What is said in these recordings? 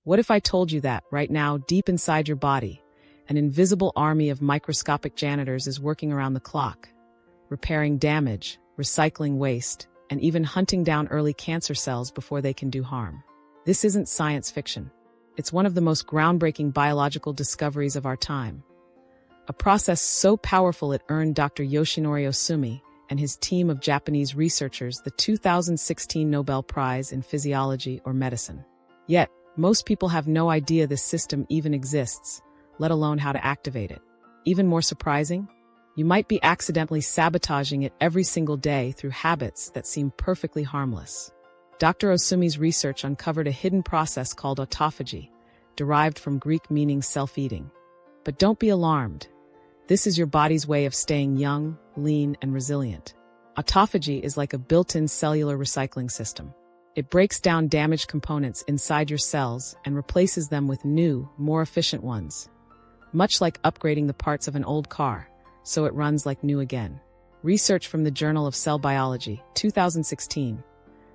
What if I told you that, right now, deep inside your body, an invisible army of microscopic janitors is working around the clock, repairing damage, recycling waste, and even hunting down early cancer cells before they can do harm? This isn't science fiction. It's one of the most groundbreaking biological discoveries of our time. A process so powerful it earned Dr. Yoshinori Osumi and his team of Japanese researchers the 2016 Nobel Prize in Physiology or Medicine. Yet, most people have no idea this system even exists, let alone how to activate it. Even more surprising, you might be accidentally sabotaging it every single day through habits that seem perfectly harmless. Dr. Osumi's research uncovered a hidden process called autophagy, derived from Greek meaning self-eating. But don't be alarmed. This is your body's way of staying young, lean, and resilient. Autophagy is like a built-in cellular recycling system. It breaks down damaged components inside your cells and replaces them with new, more efficient ones. Much like upgrading the parts of an old car, so it runs like new again. Research from the Journal of Cell Biology, 2016,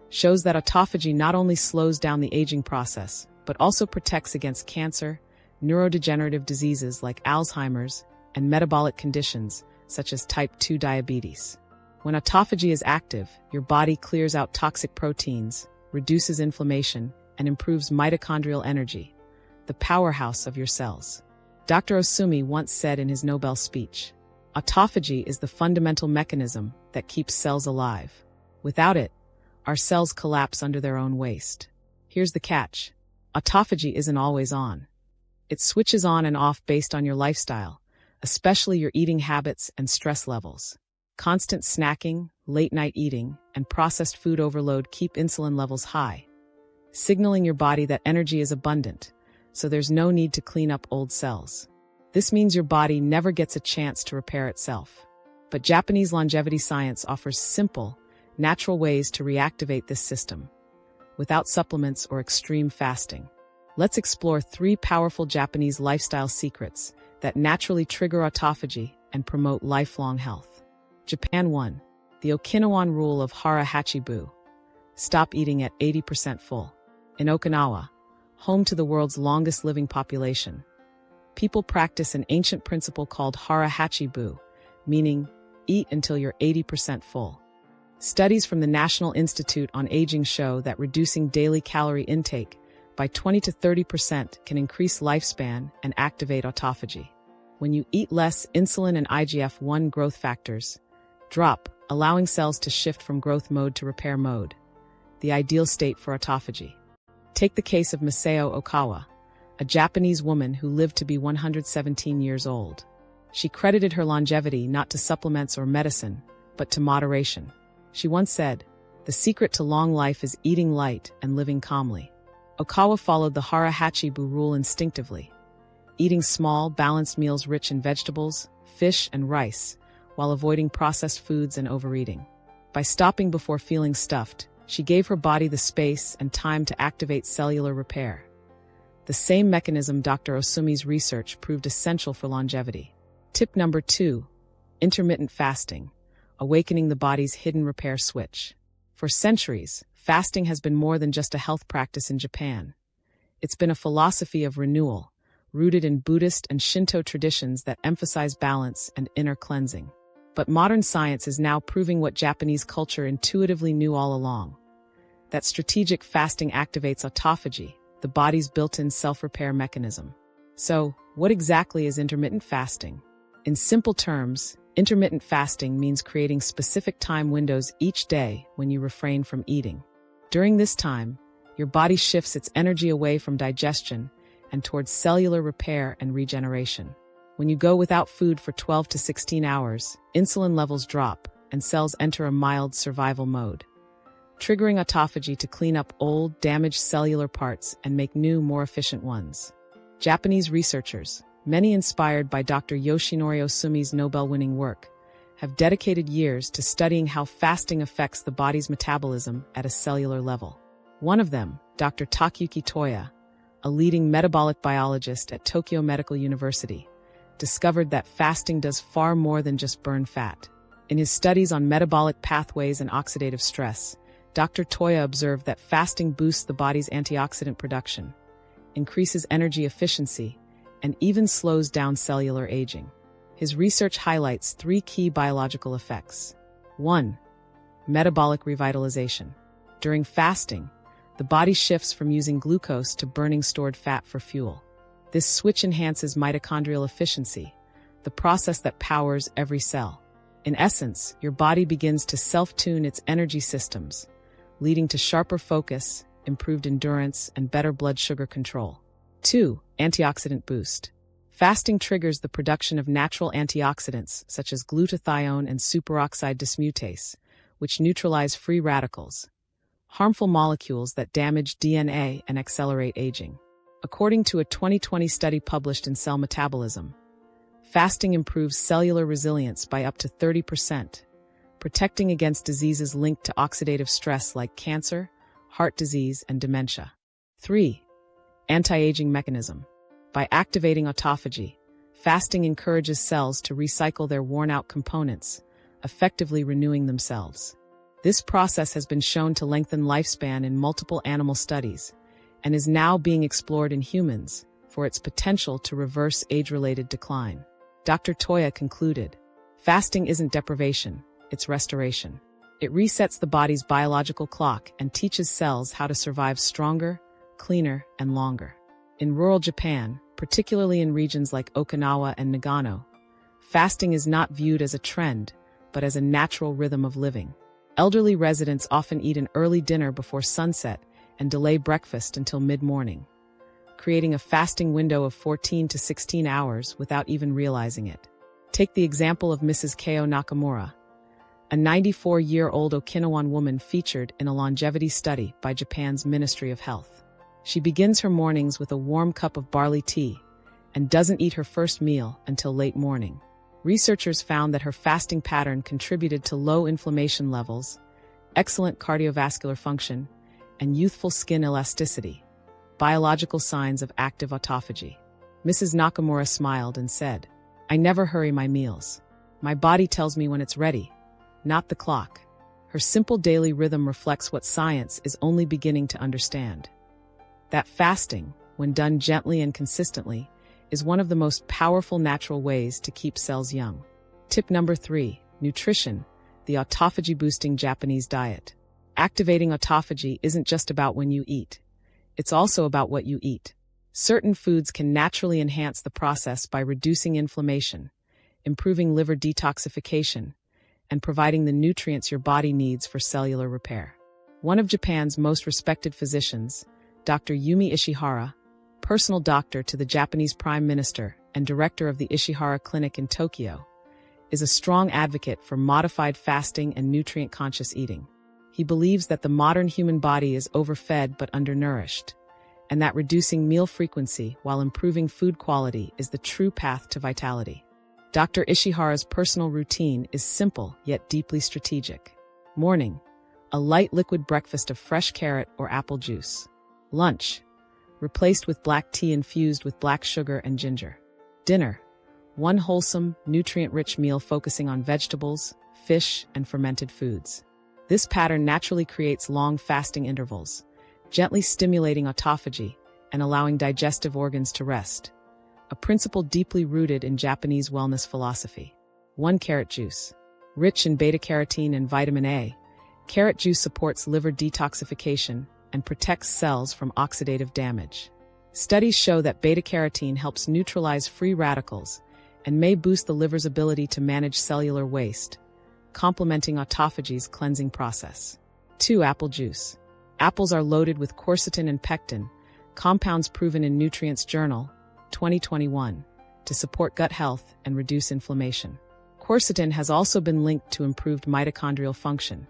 shows that autophagy not only slows down the aging process, but also protects against cancer, neurodegenerative diseases like Alzheimer's, and metabolic conditions such as type 2 diabetes. When autophagy is active, your body clears out toxic proteins, reduces inflammation, and improves mitochondrial energy, the powerhouse of your cells. Dr. Osumi once said in his Nobel speech, "Autophagy is the fundamental mechanism that keeps cells alive. Without it, our cells collapse under their own waste." Here's the catch. Autophagy isn't always on. It switches on and off based on your lifestyle, especially your eating habits and stress levels. Constant snacking, late-night eating, and processed food overload keep insulin levels high, signaling your body that energy is abundant, so there's no need to clean up old cells. This means your body never gets a chance to repair itself. But Japanese longevity science offers simple, natural ways to reactivate this system, without supplements or extreme fasting. Let's explore 3 powerful Japanese lifestyle secrets that naturally trigger autophagy and promote lifelong health. Japan 1. The Okinawan rule of hara hachibu. Stop eating at 80% full. In Okinawa, home to the world's longest living population, people practice an ancient principle called hara hachibu, meaning eat until you're 80% full. Studies from the National Institute on Aging show that reducing daily calorie intake by 20 to 30% can increase lifespan and activate autophagy. When you eat less, insulin and IGF-1 growth factors drop, allowing cells to shift from growth mode to repair mode, the ideal state for autophagy. Take the case of Masao Okawa, a Japanese woman who lived to be 117 years old. She credited her longevity not to supplements or medicine, but to moderation. She once said, "The secret to long life is eating light and living calmly." Okawa followed the hara hachibu rule instinctively, eating small, balanced meals rich in vegetables, fish, and rice, while avoiding processed foods and overeating. By stopping before feeling stuffed, she gave her body the space and time to activate cellular repair. The same mechanism Dr. Osumi's research proved essential for longevity. Tip number 2. Intermittent fasting, awakening the body's hidden repair switch. For centuries, fasting has been more than just a health practice in Japan. It's been a philosophy of renewal, rooted in Buddhist and Shinto traditions that emphasize balance and inner cleansing. But modern science is now proving what Japanese culture intuitively knew all along: that strategic fasting activates autophagy, the body's built-in self-repair mechanism. So, what exactly is intermittent fasting? In simple terms, intermittent fasting means creating specific time windows each day when you refrain from eating. During this time, your body shifts its energy away from digestion and towards cellular repair and regeneration. When you go without food for 12 to 16 hours, insulin levels drop and cells enter a mild survival mode, triggering autophagy to clean up old, damaged cellular parts and make new, more efficient ones. Japanese researchers, many inspired by Dr. Yoshinori Osumi's Nobel-winning work, have dedicated years to studying how fasting affects the body's metabolism at a cellular level. One of them, Dr. Takayuki Toya, a leading metabolic biologist at Tokyo Medical University, discovered that fasting does far more than just burn fat. In his studies on metabolic pathways and oxidative stress, Dr. Toya observed that fasting boosts the body's antioxidant production, increases energy efficiency, and even slows down cellular aging. His research highlights 3 key biological effects. 1. Metabolic revitalization. During fasting, the body shifts from using glucose to burning stored fat for fuel. This switch enhances mitochondrial efficiency, the process that powers every cell. In essence, your body begins to self-tune its energy systems, leading to sharper focus, improved endurance, and better blood sugar control. 2. Antioxidant boost. Fasting triggers the production of natural antioxidants such as glutathione and superoxide dismutase, which neutralize free radicals, harmful molecules that damage DNA and accelerate aging. According to a 2020 study published in Cell Metabolism, fasting improves cellular resilience by up to 30%, protecting against diseases linked to oxidative stress like cancer, heart disease, and dementia. 3. Anti-aging mechanism. By activating autophagy, fasting encourages cells to recycle their worn-out components, effectively renewing themselves. This process has been shown to lengthen lifespan in multiple animal studies and is now being explored in humans for its potential to reverse age-related decline. Dr. Toya concluded, "Fasting isn't deprivation, it's restoration. It resets the body's biological clock and teaches cells how to survive stronger, cleaner, and longer." In rural Japan, particularly in regions like Okinawa and Nagano, fasting is not viewed as a trend, but as a natural rhythm of living. Elderly residents often eat an early dinner before sunset and delay breakfast until mid-morning, creating a fasting window of 14 to 16 hours without even realizing it. Take the example of Mrs. Keo Nakamura, a 94-year-old Okinawan woman featured in a longevity study by Japan's Ministry of Health. She begins her mornings with a warm cup of barley tea and doesn't eat her first meal until late morning. Researchers found that her fasting pattern contributed to low inflammation levels, excellent cardiovascular function, and youthful skin elasticity, biological signs of active autophagy. Mrs. Nakamura smiled and said, "I never hurry my meals. My body tells me when it's ready, not the clock." Her simple daily rhythm reflects what science is only beginning to understand: that fasting, when done gently and consistently, is one of the most powerful natural ways to keep cells young. Tip number 3, nutrition, the autophagy-boosting Japanese diet. Activating autophagy isn't just about when you eat. It's also about what you eat. Certain foods can naturally enhance the process by reducing inflammation, improving liver detoxification, and providing the nutrients your body needs for cellular repair. One of Japan's most respected physicians, Dr. Yumi Ishihara, personal doctor to the Japanese Prime Minister and director of the Ishihara Clinic in Tokyo, is a strong advocate for modified fasting and nutrient-conscious eating. He believes that the modern human body is overfed but undernourished, and that reducing meal frequency while improving food quality is the true path to vitality. Dr. Ishihara's personal routine is simple yet deeply strategic. Morning, a light liquid breakfast of fresh carrot or apple juice. Lunch, replaced with black tea infused with black sugar and ginger. Dinner, one wholesome, nutrient-rich meal focusing on vegetables, fish, and fermented foods. This pattern naturally creates long fasting intervals, gently stimulating autophagy and allowing digestive organs to rest, a principle deeply rooted in Japanese wellness philosophy. 1 carrot juice. Rich in beta-carotene and vitamin A, carrot juice supports liver detoxification and protects cells from oxidative damage. Studies show that beta-carotene helps neutralize free radicals and may boost the liver's ability to manage cellular waste, complementing autophagy's cleansing process. 2 apple juice. Apples are loaded with quercetin and pectin, compounds proven in Nutrients Journal, 2021, to support gut health and reduce inflammation. Quercetin has also been linked to improved mitochondrial function,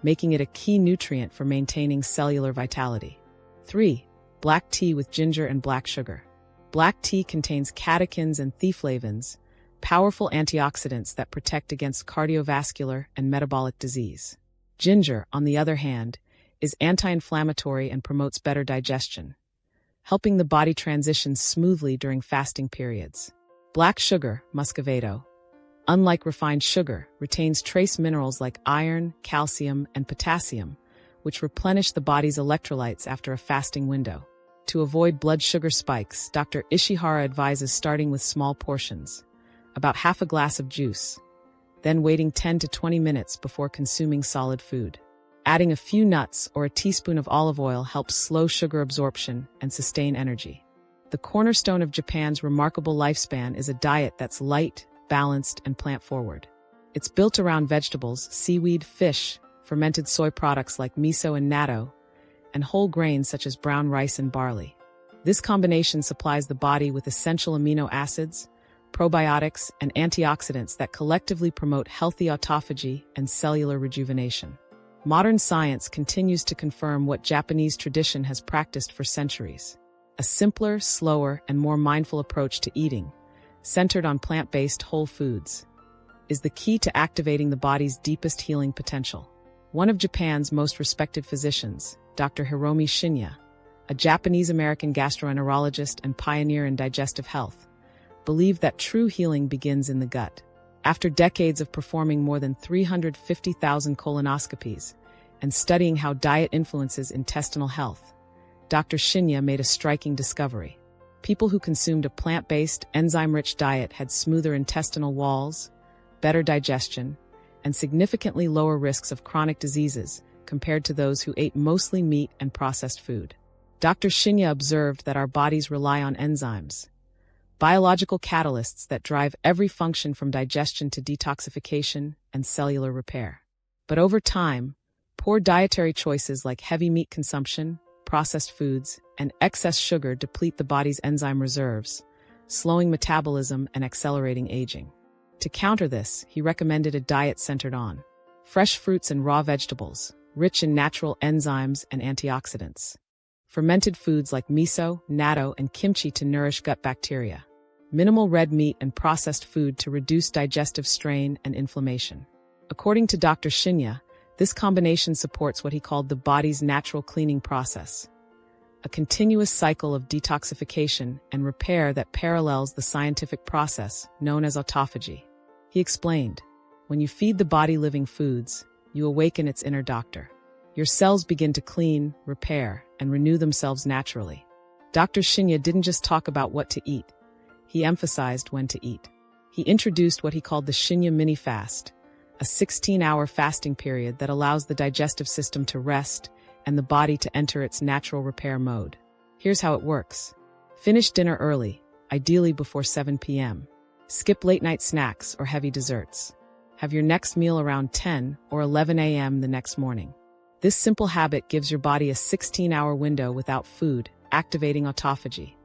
making it a key nutrient for maintaining cellular vitality. 3. Black tea with ginger and black sugar. Black tea contains catechins and theaflavins, powerful antioxidants that protect against cardiovascular and metabolic disease. Ginger, on the other hand, is anti-inflammatory and promotes better digestion, helping the body transition smoothly during fasting periods. Black sugar, muscovado, unlike refined sugar, retains trace minerals like iron, calcium, and potassium, which replenish the body's electrolytes after a fasting window. To avoid blood sugar spikes, Dr. Ishihara advises starting with small portions, about half a glass of juice, then waiting 10 to 20 minutes before consuming solid food. Adding a few nuts or a teaspoon of olive oil helps slow sugar absorption and sustain energy. The cornerstone of Japan's remarkable lifespan is a diet that's light, balanced, and plant-forward. It's built around vegetables, seaweed, fish, fermented soy products like miso and natto, and whole grains such as brown rice and barley. This combination supplies the body with essential amino acids, probiotics, and antioxidants that collectively promote healthy autophagy and cellular rejuvenation. Modern science continues to confirm what Japanese tradition has practiced for centuries: a simpler, slower, and more mindful approach to eating, centered on plant-based whole foods, is the key to activating the body's deepest healing potential. One of Japan's most respected physicians, Dr. Hiromi Shinya, a Japanese-American gastroenterologist and pioneer in digestive health, believed that true healing begins in the gut. After decades of performing more than 350,000 colonoscopies and studying how diet influences intestinal health, Dr. Shinya made a striking discovery. People who consumed a plant-based, enzyme-rich diet had smoother intestinal walls, better digestion, and significantly lower risks of chronic diseases compared to those who ate mostly meat and processed food. Dr. Shinya observed that our bodies rely on enzymes, biological catalysts that drive every function from digestion to detoxification and cellular repair. But over time, poor dietary choices like heavy meat consumption, processed foods, and excess sugar deplete the body's enzyme reserves, slowing metabolism and accelerating aging. To counter this, he recommended a diet centered on fresh fruits and raw vegetables, rich in natural enzymes and antioxidants, fermented foods like miso, natto, and kimchi to nourish gut bacteria, minimal red meat and processed food to reduce digestive strain and inflammation. According to Dr. Shinya, this combination supports what he called the body's natural cleaning process, a continuous cycle of detoxification and repair that parallels the scientific process known as autophagy. He explained, "When you feed the body living foods, you awaken its inner doctor. Your cells begin to clean, repair, and renew themselves naturally." Dr. Shinya didn't just talk about what to eat. He emphasized when to eat. He introduced what he called the Shinya mini-fast, a 16-hour fasting period that allows the digestive system to rest and the body to enter its natural repair mode. Here's how it works. Finish dinner early, ideally before 7 p.m. Skip late-night snacks or heavy desserts. Have your next meal around 10 or 11 a.m. the next morning. This simple habit gives your body a 16-hour window without food, activating autophagy,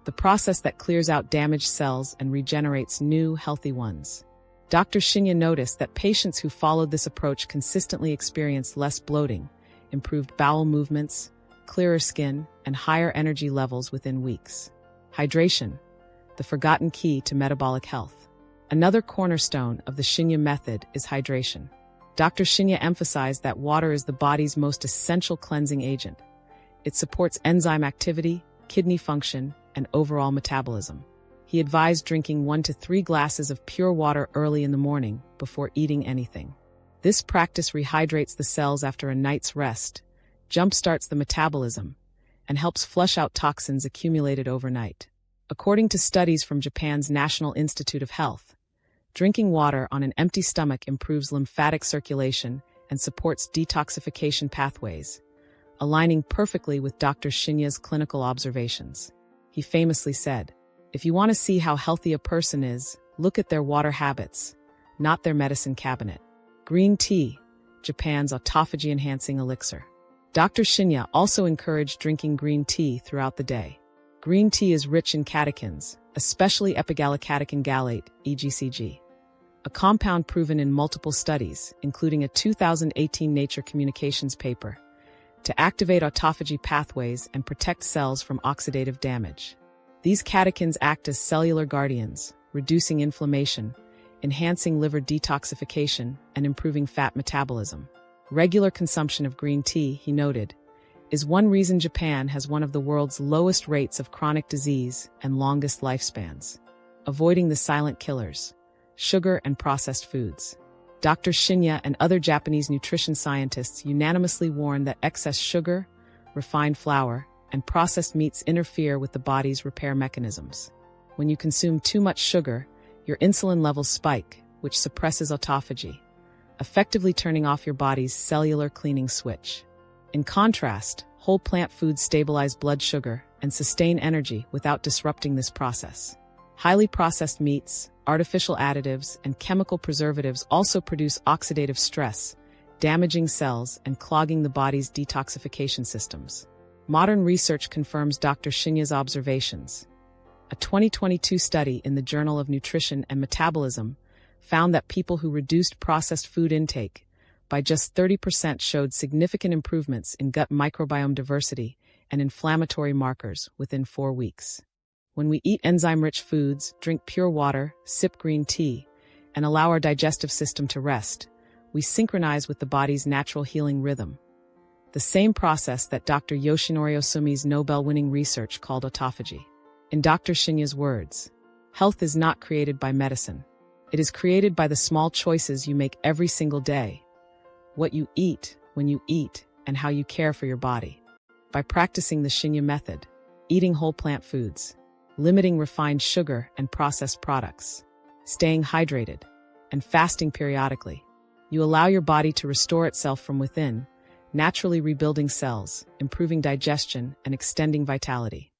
the process that clears out damaged cells and regenerates new, healthy ones. Dr. Shinya noticed that patients who followed this approach consistently experienced less bloating, improved bowel movements, clearer skin, and higher energy levels within weeks. Hydration, the forgotten key to metabolic health. Another cornerstone of the Shinya method is hydration. Dr. Shinya emphasized that water is the body's most essential cleansing agent. It supports enzyme activity, kidney function, and overall metabolism. He advised drinking 1 to 3 glasses of pure water early in the morning before eating anything. This practice rehydrates the cells after a night's rest, jumpstarts the metabolism, and helps flush out toxins accumulated overnight. According to studies from Japan's National Institute of Health, drinking water on an empty stomach improves lymphatic circulation and supports detoxification pathways, aligning perfectly with Dr. Shinya's clinical observations. He famously said, "If you want to see how healthy a person is, look at their water habits, not their medicine cabinet." Green tea, Japan's autophagy-enhancing elixir. Dr. Shinya also encouraged drinking green tea throughout the day. Green tea is rich in catechins, especially epigallocatechin gallate, EGCG, a compound proven in multiple studies, including a 2018 Nature Communications paper, to activate autophagy pathways and protect cells from oxidative damage. These catechins act as cellular guardians, reducing inflammation, enhancing liver detoxification, and improving fat metabolism. Regular consumption of green tea, he noted, is one reason Japan has one of the world's lowest rates of chronic disease and longest lifespans. Avoiding the silent killers, sugar and processed foods. Dr. Shinya and other Japanese nutrition scientists unanimously warn that excess sugar, refined flour, and processed meats interfere with the body's repair mechanisms. When you consume too much sugar, your insulin levels spike, which suppresses autophagy, effectively turning off your body's cellular cleaning switch. In contrast, whole plant foods stabilize blood sugar and sustain energy without disrupting this process. Highly processed meats, artificial additives, and chemical preservatives also produce oxidative stress, damaging cells and clogging the body's detoxification systems. Modern research confirms Dr. Shinya's observations. A 2022 study in the Journal of Nutrition and Metabolism found that people who reduced processed food intake by just 30% showed significant improvements in gut microbiome diversity and inflammatory markers within 4 weeks. When we eat enzyme-rich foods, drink pure water, sip green tea, and allow our digestive system to rest, we synchronize with the body's natural healing rhythm. The same process that Dr. Yoshinori Osumi's Nobel-winning research called autophagy. In Dr. Shinya's words, health is not created by medicine. It is created by the small choices you make every single day. What you eat, when you eat, and how you care for your body. By practicing the Shinya method, eating whole plant foods, limiting refined sugar and processed products, staying hydrated, and fasting periodically, you allow your body to restore itself from within, naturally rebuilding cells, improving digestion, and extending vitality.